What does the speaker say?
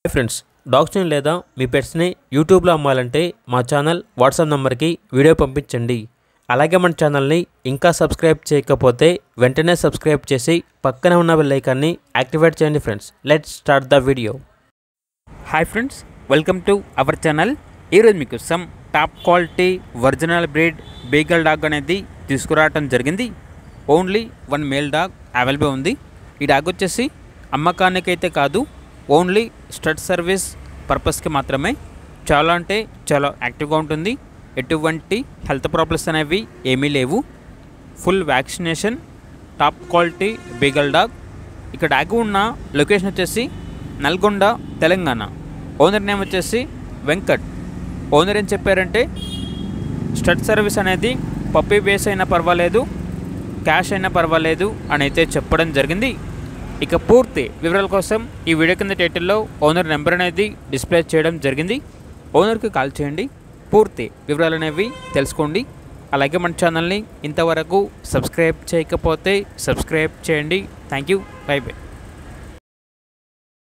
Hi friends, డాగ్స్ని లేదా మీ పెట్స్ని యూట్యూబ్లో అమ్మాలంటే మా ఛానల్ వాట్సాప్ నెంబర్కి వీడియో పంపించండి. అలాగే మన ఛానల్ని ఇంకా సబ్స్క్రైబ్ చేయకపోతే వెంటనే సబ్స్క్రైబ్ చేసి పక్కనే ఉన్న బెల్ ఐకాన్ని యాక్టివేట్ చేయండి. Friends, let's start the video. Hi friends, welcome to our channel. ఈరోజు మీకు some top quality original breed beagle dog అనేది తీసుకురావడం జరిగింది. Only one male dog available ఉంది. ఈ డాగ్ వచ్చేసి అమ్మకానికైతే కాదు, ఓన్లీ స్టడ్ సర్వీస్ పర్పస్కి మాత్రమే. చాలా అంటే చాలా యాక్టివ్గా ఉంటుంది. ఎటువంటి హెల్త్ ప్రాబ్లమ్స్ అనేవి ఏమీ లేవు. Full vaccination, top quality beagle dog. ఇక్కడ డాగ్ ఉన్న లొకేషన్ వచ్చేసి నల్గొండ, తెలంగాణ. ఓనర్ నేమ్ వచ్చేసి వెంకట్. ఓనర్ ఏం చెప్పారంటే స్టడ్ సర్వీస్ అనేది పప్పీ బేస్ అయినా పర్వాలేదు, క్యాష్ అయినా పర్వాలేదు అని అయితే చెప్పడం జరిగింది. ఇక పూర్తి వివరాల కోసం ఈ వీడియో కింద టైటిల్లో ఓనర్ నెంబర్ అనేది డిస్ప్లే చేయడం జరిగింది. ఓనర్కి కాల్ చేయండి, పూర్తి వివరాలు అనేవి తెలుసుకోండి. అలాగే మన ఛానల్ని ఇంతవరకు సబ్స్క్రైబ్ చేయకపోతే సబ్స్క్రైబ్ చేయండి. Thank you, by by.